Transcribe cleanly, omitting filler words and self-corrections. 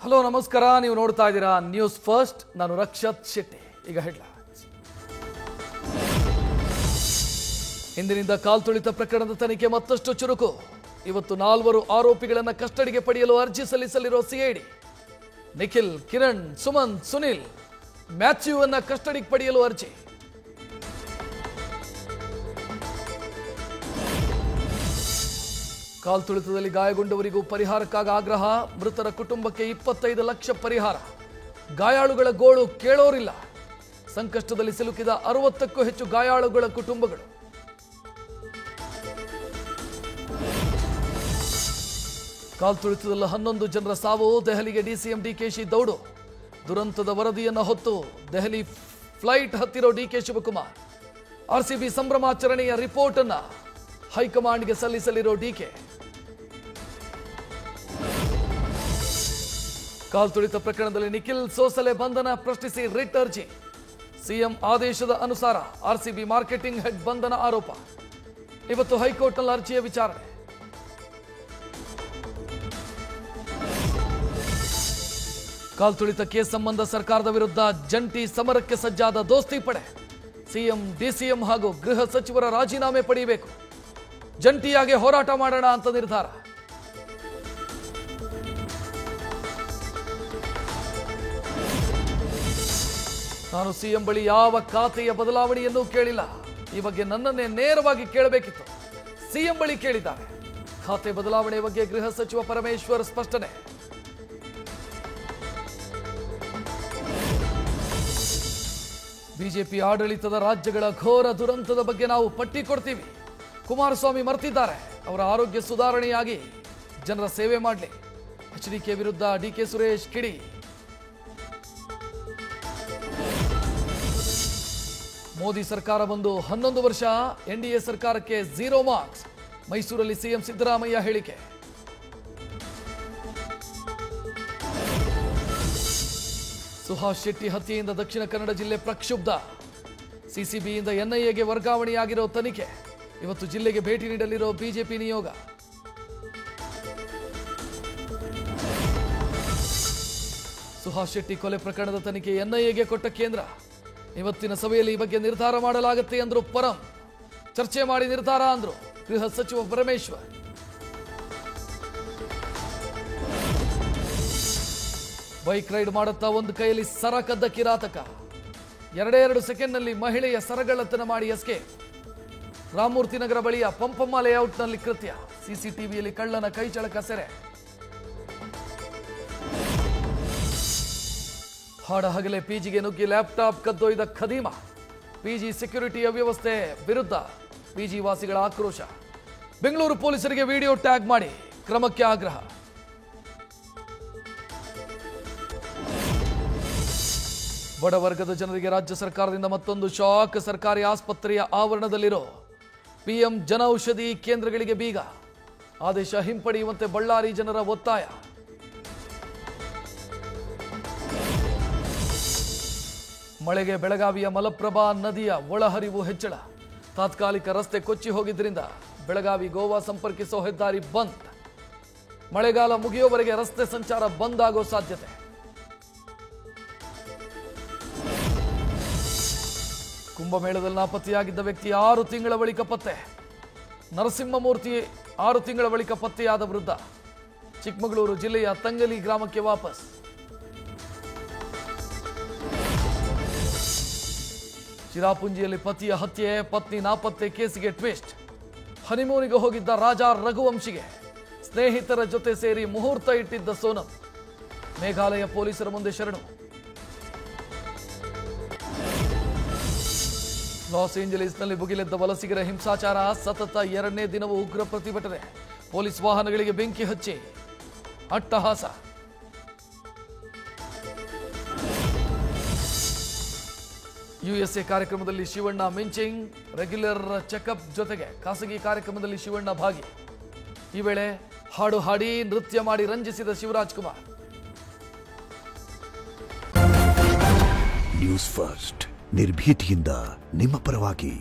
Hello ನಮಸ್ಕಾರ, ನೀವು ನೋಡ್ತಾ ಇದ್ದೀರಾ ನ್ಯೂಸ್ ಫಸ್ಟ್. ನಾನು ರಕ್ಷತ್ ಶೆಟ್ಟಿ. ಈಗ ಹೆಡ್ಲೈನ್ಸ್. ಇಂದಿನಿಂದ ಕಾಲ್ತುಳಿತ ಪ್ರಕರಣದ ತನಿಖೆ ಮತ್ತಷ್ಟು ಚುರುಕು. ಇವತ್ತು 4 ಆರೋಪಿಗಳನ್ನು ಕಸ್ಟಡಿಗೆ ಪಡೆಯಲು ಅರ್ಜಿ ಸಲ್ಲಿಸಲಿರೋ ಸಿಐಡಿ. ನಿಖಿಲ್, ಕಿರಣ್, ಸುಮಂತ್, ಸುನಿಲ್, ಮ್ಯಾಥ್ಯೂವನ್ನ ಕಸ್ಟಡಿಗೆ ಪಡೆಯಲು ಅರ್ಜಿ. ಕಾಲ್ತುಳಿತದಲ್ಲಿ ಗಾಯಗೊಂಡವರಿಗೂ ಪರಿಹಾರಕ್ಕಾಗಿ ಆಗ್ರಹ. ಮೃತರ ಕುಟುಂಬಕ್ಕೆ 25 ಲಕ್ಷ ಪರಿಹಾರ. ಗಾಯಾಳುಗಳ ಗೋಳು ಕೇಳೋರಿಲ್ಲ. ಸಂಕಷ್ಟದಲ್ಲಿ ಸಿಲುಕಿದ 60ಕ್ಕೂ ಹೆಚ್ಚು ಗಾಯಾಳುಗಳ ಕುಟುಂಬಗಳು. ಕಾಲ್ತುಳಿತದಲ್ಲಿ 11 ಜನರ ಸಾವು. ದೆಹಲಿಗೆ ಡಿಸಿಎಂ ಡಿಕೆಶಿ ದೌಡು. ದುರಂತದ ವರದಿಯನ್ನು ಹೊತ್ತು ದೆಹಲಿ ಫ್ಲೈಟ್ ಹತ್ತಿರೋ ಡಿಕೆ ಶಿವಕುಮಾರ್. ಆರ್ಸಿಬಿ ಸಂಭ್ರಮಾಚರಣೆಯ ರಿಪೋರ್ಟ್ ಅನ್ನ ಹೈಕಮಾಂಡ್ಗೆ ಸಲ್ಲಿಸಲಿರೋ ಡಿಕೆ. ಕಾಲ್ತುಳಿತ ಪ್ರಕರಣದಲ್ಲಿ ನಿಖಿಲ್ ಸೋಸಲೆ ಬಂಧನ ಪ್ರಶ್ನಿಸಿ ರಿಟ್ ಅರ್ಜಿ. ಸಿಎಂ ಆದೇಶದ ಅನುಸಾರ ಆರ್ಸಿಬಿ ಮಾರ್ಕೆಟಿಂಗ್ ಹೆಡ್ ಬಂಧನ ಆರೋಪ. ಇವತ್ತು ಹೈಕೋರ್ಟ್ನಲ್ಲಿ ಅರ್ಜಿಯ ವಿಚಾರಣೆ. ಕಾಲ್ತುಳಿತ ಕೇಸ್ ಸಂಬಂಧ ಸರ್ಕಾರದ ವಿರುದ್ಧ ಜಂಟಿ ಸಮರಕ್ಕೆ ಸಜ್ಜಾದ ದೋಸ್ತಿ ಪಡೆ. ಸಿಎಂ, ಡಿಸಿಎಂ ಹಾಗೂ ಗೃಹ ಸಚಿವರ ರಾಜೀನಾಮೆ ಪಡೆಯಬೇಕು. ಜಂಟಿಯಾಗಿ ಹೋರಾಟ ಮಾಡೋಣ ಅಂತ ನಿರ್ಧಾರ. ನಾನು ಸಿಎಂ ಬಳಿ ಯಾವ ಖಾತೆಯ ಬದಲಾವಣೆಯನ್ನೂ ಕೇಳಿಲ್ಲ. ಈ ಬಗ್ಗೆ ನನ್ನನ್ನೇ ನೇರವಾಗಿ ಕೇಳಬೇಕಿತ್ತು. ಸಿಎಂ ಬಳಿ ಕೇಳಿದ್ದಾರೆ. ಖಾತೆ ಬದಲಾವಣೆ ಬಗ್ಗೆ ಗೃಹ ಸಚಿವ ಪರಮೇಶ್ವರ್ ಸ್ಪಷ್ಟನೆ. ಬಿಜೆಪಿ ಆಡಳಿತದ ರಾಜ್ಯಗಳ ಘೋರ ದುರಂತದ ಬಗ್ಗೆ ನಾವು ಪಟ್ಟಿ ಕೊಡ್ತೀವಿ. ಕುಮಾರಸ್ವಾಮಿ ಮರೆತಿದ್ದಾರೆ. ಅವರ ಆರೋಗ್ಯ ಸುಧಾರಣೆಯಾಗಿ ಜನರ ಸೇವೆ ಮಾಡಲಿ. ಎಚ್ಡಿಕೆ ವಿರುದ್ಧ ಡಿಕೆ ಸುರೇಶ್ ಕಿಡಿ. ಮೋದಿ ಸರ್ಕಾರ ಬಂದು 11 ವರ್ಷ, ಎನ್ಡಿಎ ಸರ್ಕಾರಕ್ಕೆ 0 ಮಾರ್ಕ್ಸ್. ಮೈಸೂರಲ್ಲಿ ಸಿಎಂ ಸಿದ್ದರಾಮಯ್ಯ ಹೇಳಿಕೆ. ಸುಹಾಸ್ ಶೆಟ್ಟಿ ಹತ್ಯೆಯಿಂದ ದಕ್ಷಿಣ ಕನ್ನಡ ಜಿಲ್ಲೆ ಪ್ರಕ್ಷುಬ್ಧ. ಸಿಸಿಬಿಯಿಂದ ಎನ್ಐಎಗೆ ವರ್ಗಾವಣೆಯಾಗಿರೋ ತನಿಖೆ. ಇವತ್ತು ಜಿಲ್ಲೆಗೆ ಭೇಟಿ ನೀಡಲಿರೋ ಬಿಜೆಪಿ ನಿಯೋಗ. ಸುಹಾಸ್ ಶೆಟ್ಟಿ ಕೊಲೆ ಪ್ರಕರಣದ ತನಿಖೆ ಎನ್ಐಎಗೆ ಕೊಟ್ಟ ಕೇಂದ್ರ. ಇವತ್ತಿನ ಸಭೆಯಲ್ಲಿ ಈ ಬಗ್ಗೆ ನಿರ್ಧಾರ ಮಾಡಲಾಗುತ್ತೆ ಎಂದರು ಪರಂ. ಚರ್ಚೆ ಮಾಡಿ ನಿರ್ಧಾರ ಅಂದ್ರು ಗೃಹ ಸಚಿವ ಪರಮೇಶ್ವರ್. ಬೈಕ್ ರೈಡ್ ಮಾಡುತ್ತಾ ಒಂದು ಕೈಯಲ್ಲಿ ಸರ ಕದ್ದ ಕಿರಾತಕ. 2 ಸೆಕೆಂಡ್ನಲ್ಲಿ ಮಹಿಳೆಯ ಸರಗಳ್ಳತನ ಮಾಡಿ ಎಸ್ಕೇಪ್. ರಾಮಮೂರ್ತಿ ನಗರ ಬಳಿಯ ಪಂಪಮ್ಮ ಲೇಔಟ್ನಲ್ಲಿ ಕೃತ್ಯ. ಸಿಸಿಟಿವಿಯಲ್ಲಿ ಕಳ್ಳನ ಕೈಚಳಕ ಸೆರೆ. ಹಾಡ ಹಗಲೇ ಪಿಜಿಗೆ ನುಗ್ಗಿ ಲ್ಯಾಪ್ಟಾಪ್ ಕದ್ದೊಯ್ದ ಖದೀಮ. ಪಿಜಿ ಸೆಕ್ಯೂರಿಟಿ ಅವ್ಯವಸ್ಥೆ ವಿರುದ್ಧ ಪಿಜಿ ವಾಸಿಗಳ ಆಕ್ರೋಶ. ಬೆಂಗಳೂರು ಪೊಲೀಸರಿಗೆ ವಿಡಿಯೋ ಟ್ಯಾಗ್ ಮಾಡಿ ಕ್ರಮಕ್ಕೆ ಆಗ್ರಹ. ಬಡವರ್ಗದ ಜನರಿಗೆ ರಾಜ್ಯ ಸರ್ಕಾರದಿಂದ ಮತ್ತೊಂದು ಶಾಕ್. ಸರ್ಕಾರಿ ಆಸ್ಪತ್ರೆಯ ಆವರಣದಲ್ಲಿರೋ ಪಿಎಂ ಜನೌಷಧಿ ಕೇಂದ್ರಗಳಿಗೆ ಬೀಗ. ಆದೇಶ ಹಿಂಪಡೆಯುವಂತೆ ಬಳ್ಳಾರಿ ಜನರ ಒತ್ತಾಯ. ಮಳೆಗೆ ಬೆಳಗಾವಿಯ ಮಲಪ್ರಭಾ ನದಿಯ ಒಳಹರಿವು ಹೆಚ್ಚಳ. ತಾತ್ಕಾಲಿಕ ರಸ್ತೆ ಕೊಚ್ಚಿ ಹೋಗಿದ್ದರಿಂದ ಬೆಳಗಾವಿ ಗೋವಾ ಸಂಪರ್ಕಿಸೋ ಹೆದ್ದಾರಿ ಬಂದ್. ಮಳೆಗಾಲ ಮುಗಿಯುವವರೆಗೆ ರಸ್ತೆ ಸಂಚಾರ ಬಂದ್ ಆಗೋ ಸಾಧ್ಯತೆ. ಕುಂಭಮೇಳದಲ್ಲಿ ನಾಪತ್ತೆಯಾಗಿದ್ದ ವ್ಯಕ್ತಿ 6 ತಿಂಗಳ ಬಳಿಕ ಪತ್ತೆ. ನರಸಿಂಹಮೂರ್ತಿ 6 ತಿಂಗಳ ಬಳಿಕ ಪತ್ತೆಯಾದ ವೃದ್ಧ. ಚಿಕ್ಕಮಗಳೂರು ಜಿಲ್ಲೆಯ ತಂಗಲಿ ಗ್ರಾಮಕ್ಕೆ ವಾಪಸ್. ಚಿರಾಪುಂಜಿಯಲ್ಲಿ ಪತಿಯ ಹತ್ಯೆ, ಪತ್ನಿ ನಾಪತ್ತೆ ಕೇಸಿಗೆ ಟ್ವಿಸ್ಟ್. ಹನಿಮೂನಿಗೆ ಹೋಗಿದ್ದ ರಾಜ ರಘುವಂಶಿಗೆ ಸ್ನೇಹಿತರ ಜೊತೆ ಸೇರಿ ಮುಹೂರ್ತ ಇಟ್ಟಿದ್ದ ಸೋನಂ. ಮೇಘಾಲಯ ಪೊಲೀಸರ ಮುಂದೆ ಶರಣು. ಲಾಸ್ ಏಂಜಲೀಸ್ನಲ್ಲಿ ಭುಗಿಲೆದ್ದ ವಲಸಿಗರ ಹಿಂಸಾಚಾರ. ಸತತ 2ನೇ ದಿನವೂ ಉಗ್ರ ಪ್ರತಿಭಟನೆ. ಪೊಲೀಸ್ ವಾಹನಗಳಿಗೆ ಬೆಂಕಿ ಹಚ್ಚಿ ಅಟ್ಟಹಾಸ. ಯುಎಸ್ಎ ಕಾರ್ಯಕ್ರಮದಲ್ಲಿ ಶಿವಣ್ಣ ಮಿಂಚಿಂಗ್. ರೆಗ್ಯುಲರ್ ಚೆಕಪ್ ಜೊತೆಗೆ ಖಾಸಗಿ ಕಾರ್ಯಕ್ರಮದಲ್ಲಿ ಶಿವಣ್ಣ ಭಾಗಿ. ಈ ವೇಳೆ ಹಾಡು ಹಾಡಿ ನೃತ್ಯ ಮಾಡಿ ರಂಜಿಸಿದ ಶಿವರಾಜ್ ಕುಮಾರ್. ನ್ಯೂಸ್ ಫಸ್ಟ್, ನಿರ್ಭೀತಿಯಿಂದ ನಿಮ್ಮ ಪರವಾಗಿ.